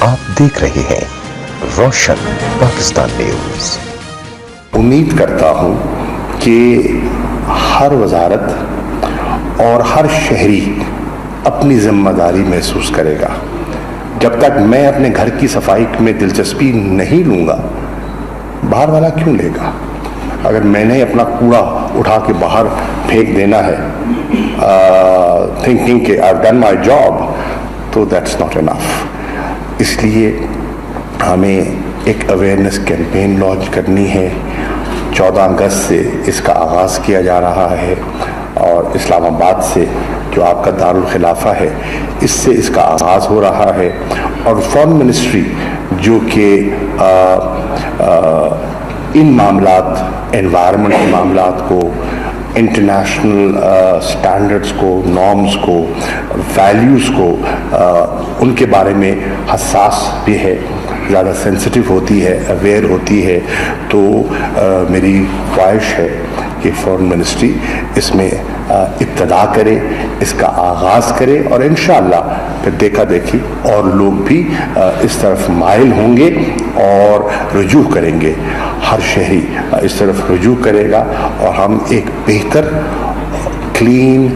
आप देख रहे हैं रोशन पाकिस्तान न्यूज। उम्मीद करता हूँ कि हर वजारत और हर शहरी अपनी जिम्मेदारी महसूस करेगा। जब तक मैं अपने घर की सफाई में दिलचस्पी नहीं लूँगा, बाहर वाला क्यों लेगा? अगर मैंने अपना कूड़ा उठा के बाहर फेंक देना है थिंकिंग कि I have done my job, तो दैट्स नॉट इनफ। इसलिए हमें एक अवेयरनेस कैंपेन लॉन्च करनी है। 14 अगस्त से इसका आगाज़ किया जा रहा है और इस्लामाबाद से जो आपका दारुल खिलाफा है, इससे इसका आगाज़ हो रहा है। और फॉरेन मिनिस्ट्री जो कि इन मामलात, एनवायरनमेंट के मामलात को, इंटरनेशनल स्टैंडर्ड्स को, नॉर्म्स को, वैल्यूज़ को, उनके बारे में हसास भी है, ज़्यादा सेंसिटिव होती है, अवेयर होती है। तो मेरी ख्वाहिश है कि फॉरेन मिनिस्ट्री इसमें इब्तदा करे, इसका आगाज़ करे और इंशाअल्लाह फिर देखा देखी और लोग भी इस तरफ माइल होंगे और रुजू करेंगे। हर शहरी इस तरफ रुजू करेगा और हम एक बेहतर, क्लीन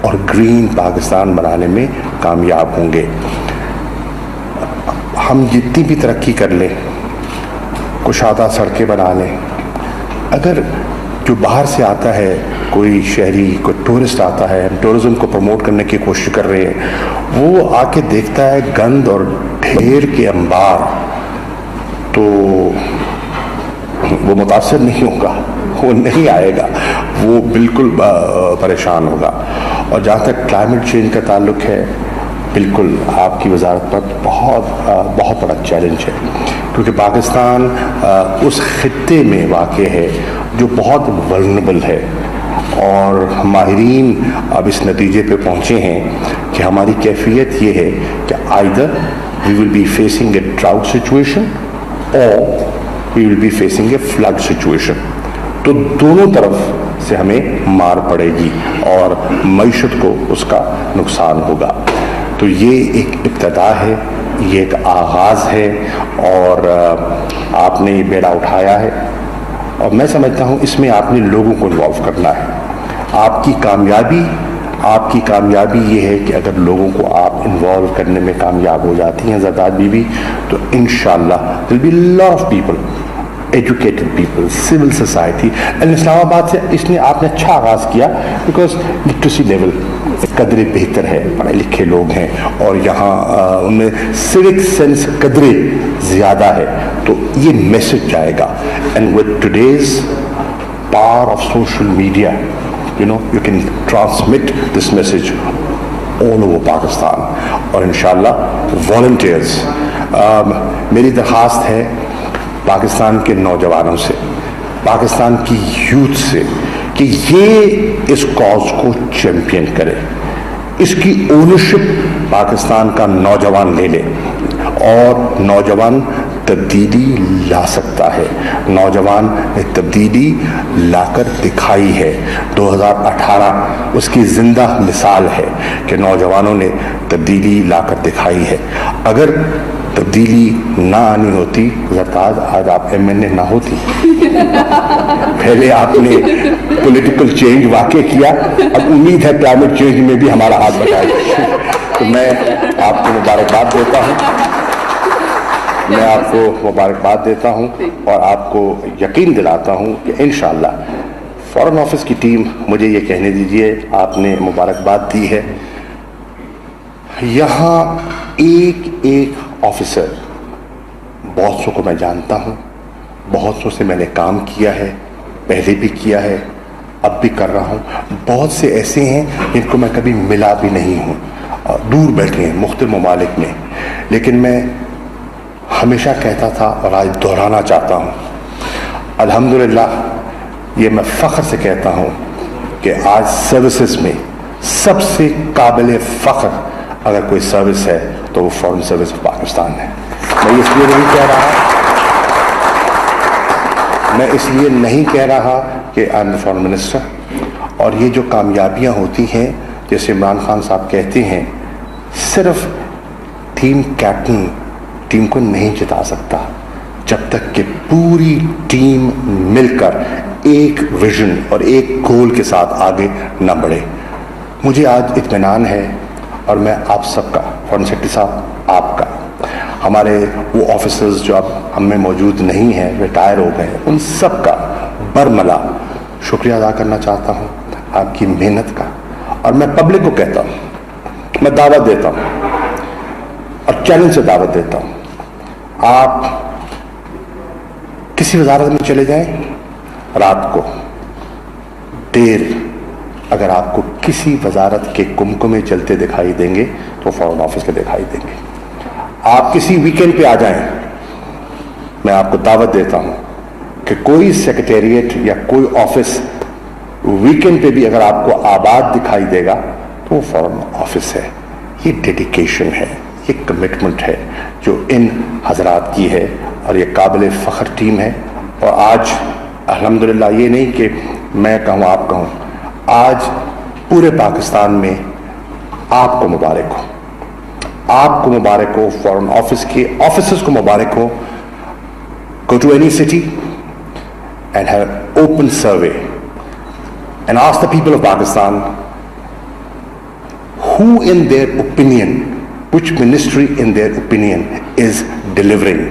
और ग्रीन पाकिस्तान बनाने में कामयाब होंगे। हम जितनी भी तरक्की कर लें, कुशादा सड़कें बना लें, अगर जो बाहर से आता है, कोई शहरी, कोई टूरिस्ट आता है, हम टूरिज़्म को प्रमोट करने की कोशिश कर रहे हैं, वो आके देखता है गंद और ढेर के अंबार, तो वो मुतासर नहीं होगा, वो नहीं आएगा, वो बिल्कुल परेशान होगा। और जहाँ तक क्लाइमेट चेंज का ताल्लुक है, बिल्कुल आपकी वजारत पर बहुत बड़ा चैलेंज है, क्योंकि पाकिस्तान उस खित्ते में वाक़ है जो बहुत वल्नरेबल है। और माहिरीन अब इस नतीजे पे पहुँचे हैं कि हमारी कैफियत ये है कि either we will be facing a drought situation और we will be facing a flood situation. तो दोनों तरफ से हमें मार पड़ेगी और मईशत को उसका नुकसान होगा। तो ये एक इब्तदा है, ये एक आगाज़ है और आपने ये बेड़ा उठाया है और मैं समझता हूँ इसमें आपने लोगों को इन्वॉल्व करना है। आपकी कामयाबी ये है कि अगर लोगों को आप इन्वॉल्व करने में कामयाब हो जाती हैं ज़रदाद बीबी, तो इंशाअल्लाह there will be lot of people, educated people, civil society. And Islamabad से इसने आपने अच्छा आगाज़ किया बिकॉज लिटरेसी लेवल कदरे बेहतर है, पढ़े लिखे लोग हैं और यहाँ उनमें सिविक सेंस कदरे ज़्यादा है, तो ये मैसेज जाएगा। And with today's power of social media, you can transmit this message all over Pakistan और इंशाअल्लाह वॉलंटियर्स। मेरी दरख्वास्त है पाकिस्तान के नौजवानों से, पाकिस्तान की यूथ से कि ये इस कॉज को चैम्पियन करे, इसकी ओनरशिप पाकिस्तान का नौजवान ले ले और नौजवान तब्दीली ला सकता है। नौजवान ने तब्दीली लाकर दिखाई है। 2018 उसकी जिंदा मिसाल है कि नौजवानों ने तब्दीली लाकर दिखाई है। अगर तब्दीली ना आनी होती ज़रदाद, आज आप MNA ना होती। पहले आपने पॉलिटिकल चेंज वाक़ई किया, अब उम्मीद है क्लाइमेट चेंज में भी हमारा हाथ बटाएगा। तो मैं आपको मुबारकबाद देता हूँ और आपको यकीन दिलाता हूँ कि इंशाअल्लाह फॉरेन ऑफिस की टीम, मुझे ये कहने दीजिए, आपने मुबारकबाद दी है, यहाँ एक ऑफिसर, बहुत सौ को मैं जानता हूँ, बहुत सौ से मैंने काम किया है, पहले भी किया है, अब भी कर रहा हूँ। बहुत से ऐसे हैं जिनको मैं कभी मिला भी नहीं हूँ, दूर बैठे हैं मुख्तलिफ ममालिक में, लेकिन मैं हमेशा कहता था और आज दोहराना चाहता हूँ, अल्हम्दुलिल्लाह ये मैं फ़ख्र से कहता हूँ कि आज सर्विसेज में सबसे काबिल फ़ख्र अगर कोई सर्विस है तो वो फॉरेन सर्विस ऑफ पाकिस्तान है। मैं इसलिए नहीं कह रहा कि I am the foreign minister. और ये जो कामयाबियाँ होती हैं, जैसे इमरान खान साहब कहते हैं, सिर्फ टीम कैप्टन ٹیم کو نہیں جتا سکتا جب تک کہ پوری ٹیم مل کر ایک ویژن اور ایک گول کے ساتھ آگے نہ بڑھے. مجھے آج اطمینان ہے اور میں آپ سب کا، فارن سیکرٹری صاحب آپ کا، ہمارے وہ آفیسرز جو اب ہم میں موجود نہیں ہیں، ریٹائر ہو گئے، ان سب کا برملا شکریہ ادا کرنا چاہتا ہوں آپ کی محنت کا. اور میں پبلک کو کہتا ہوں، میں دعوت دیتا ہوں اور چیلنج سے دعوت دیتا ہوں، آپ کسی وزارت میں چلے جائیں رات کو دیر، اگر آپ کو کسی وزارت کے کمکمے جلتے دکھائی دیں گے تو فارن آفس کے دکھائی دیں گے. آپ کسی ویکینڈ پہ آ جائیں، میں آپ کو دعوت دیتا ہوں کہ کوئی سیکریٹریٹ یا کوئی آفس ویکینڈ پہ بھی اگر آپ کو آباد دکھائی دے گا تو وہ فارن آفس ہے. یہ ڈیڈیکیشن ہے، یہ کمٹمنٹ ہے جو ان حضرات کی ہے اور یہ قابل فخر ٹیم ہے. اور آج الحمدللہ یہ نہیں کہ میں کہوں آپ کہوں، آج پورے پاکستان میں آپ کو مبارک ہو، آپ کو مبارک ہو، فارن آفس کے آفیسرز کو مبارک ہو. Go to any city and have an open survey and ask the people of Pakistan who in their opinion, which ministry in their opinion is delivering